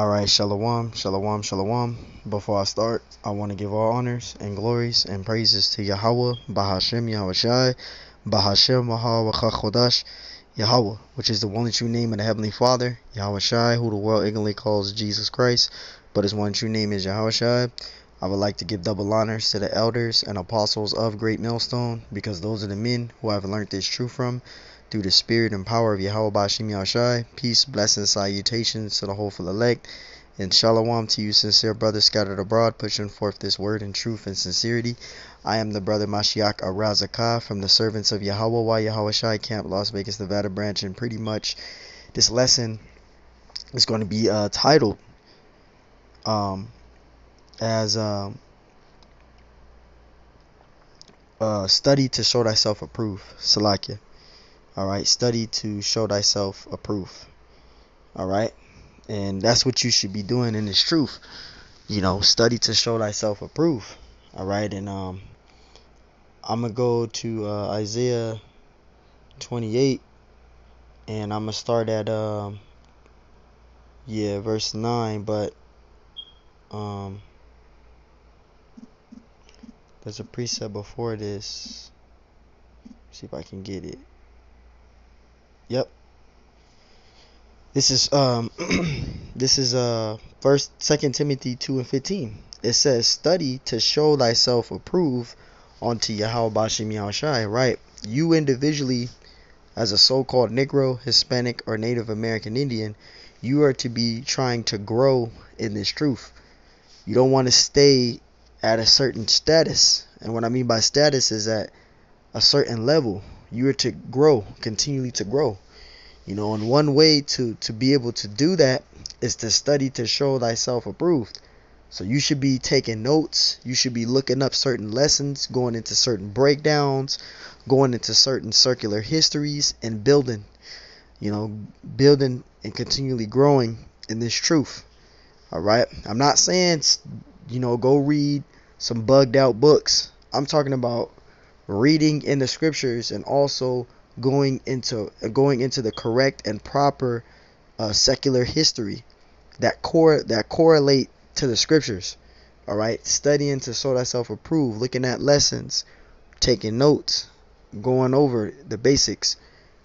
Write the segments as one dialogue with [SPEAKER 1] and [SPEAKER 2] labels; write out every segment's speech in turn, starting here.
[SPEAKER 1] Alright, shalom, shalom, shalom. Before I start, I want to give all honors and glories and praises to Yahweh, Bahashem Yahushai, Bahashem Chodash, Yahweh, which is the one and true name of the Heavenly Father, Yahushai, who the world ignorantly calls Jesus Christ, but his one true name is Yahushai. I would like to give double honors to the elders and apostles of Great Millstone, because those are the men who I've learned this truth from, through the spirit and power of Yahweh Bashim Yahushai. Peace, blessings, salutations to the hopeful elect, and shalom to you sincere brothers scattered abroad, pushing forth this word in truth and sincerity. I am the brother Mashyach Ira zakah from the servants of Yahweh Yahushai Camp, Las Vegas, Nevada branch, and pretty much this lesson is going to be titled as study to show thyself approved. Salakia. Alright, study to show thyself approved. Alright, and that's what you should be doing in this truth. Study to show thyself approved. Alright, and I'm gonna go to Isaiah 28, and I'm gonna start at verse 9, but there's a precept before this. See if I can get it. Yep. This is first 2 Timothy 2:15. It says, study to show thyself approved unto Yahweh Bashim Yahushai. Right? You individually, as a so-called Negro, Hispanic, or Native American Indian, you are to be trying to grow in this truth. You don't want to stay at a certain status. And what I mean by status is at a certain level. You are to grow, continually to grow. And one way to be able to do that is to study to show thyself approved. So you should be taking notes. You should be looking up certain lessons, going into certain breakdowns, going into certain circular histories, and building and continually growing in this truth. Alright? I'm not saying, go read some bugged out books. I'm talking about reading in the scriptures and also going into the correct and proper secular history that correlate to the scriptures. All right, studying to show thyself approved, looking at lessons, taking notes, going over the basics.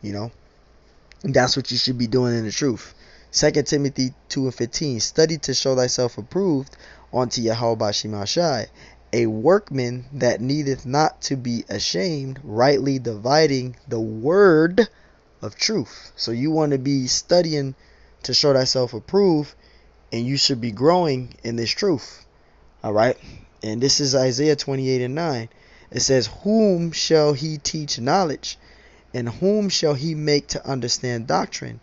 [SPEAKER 1] That's what you should be doing in the truth. 2 Timothy 2:15. Study to show thyself approved unto Yahweh Bashim Yahushai, a workman that needeth not to be ashamed, rightly dividing the word of truth. So you want to be studying to show thyself approved, and you should be growing in this truth. Alright? And this is Isaiah 28:9. It says, whom shall he teach knowledge? And whom shall he make to understand doctrine?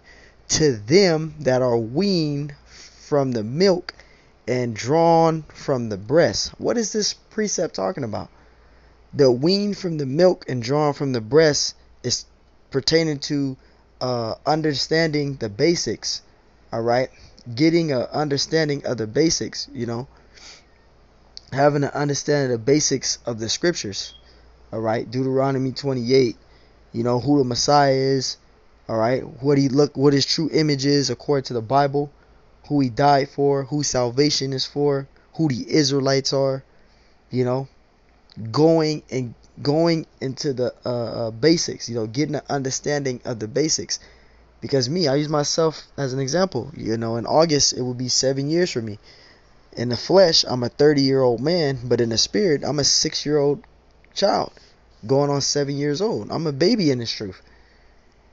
[SPEAKER 1] To them that are weaned from the milk and drawn from the breast. What is this precept talking about? The weaned from the milk and drawn from the breast is pertaining to understanding the basics. Alright? Getting an understanding of the basics, having an understanding of the basics of the scriptures. Alright? Deuteronomy 28, who the Messiah is. Alright? What his true image is according to the Bible. Who he died for, who salvation is for, who the Israelites are, going into the basics, getting an understanding of the basics. Because I use myself as an example. In August, it will be 7 years for me. In the flesh, I'm a 30-year-old man, but in the spirit, I'm a 6-year-old child, going on 7 years old. I'm a baby in this truth.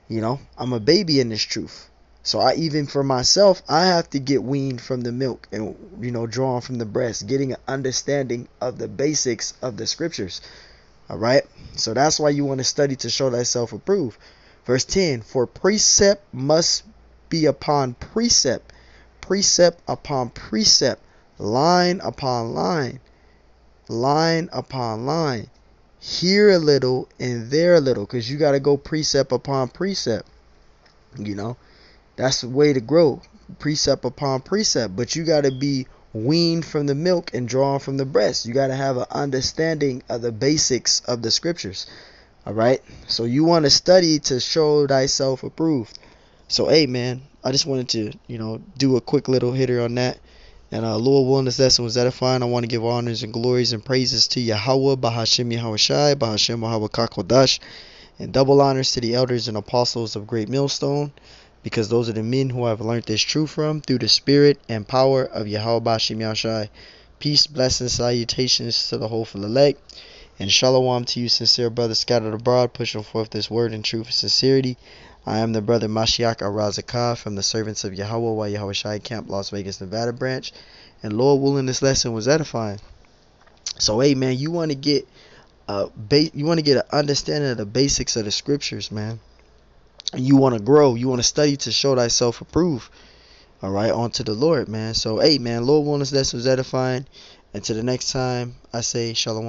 [SPEAKER 1] I'm a baby in this truth. So even for myself, I have to get weaned from the milk and, drawn from the breast, getting an understanding of the basics of the scriptures. All right. So that's why you want to study to show thyself approved. Verse 10, for precept must be upon precept, precept upon precept, line upon line, line upon line, here a little and there a little, because you got to go precept upon precept. That's the way to grow, precept upon precept. But you got to be weaned from the milk and drawn from the breast. You got to have an understanding of the basics of the scriptures. All right? So you want to study to show thyself approved. So, hey, man, I just wanted to, do a quick little hitter on that. And Lord willing, this lesson was edifying. I want to give honors and glories and praises to Yahweh, Bahashim Yahweh Shai, Bahashim Yahweh Kakodash, and double honors to the elders and apostles of Great Millstone, because those are the men who I've learned this truth from through the spirit and power of Yahweh Bahashim Yahweh Shai. Peace, blessings, salutations to the hopeful elect. And shalom to you, sincere brothers scattered abroad, pushing forth this word in truth and sincerity. I am the brother Mashyach Ira zakah from the servants of Yahweh while Yahweh Shai Camp, Las Vegas, Nevada branch. And Lord willing, this lesson was edifying. So, hey, man, you want to get an understanding of the basics of the scriptures, man. And you want to grow. You want to study to show thyself approved. All right, on to the Lord, man. So, hey, man, Lord willing, this lesson was edifying. Until the next time, I say shalom.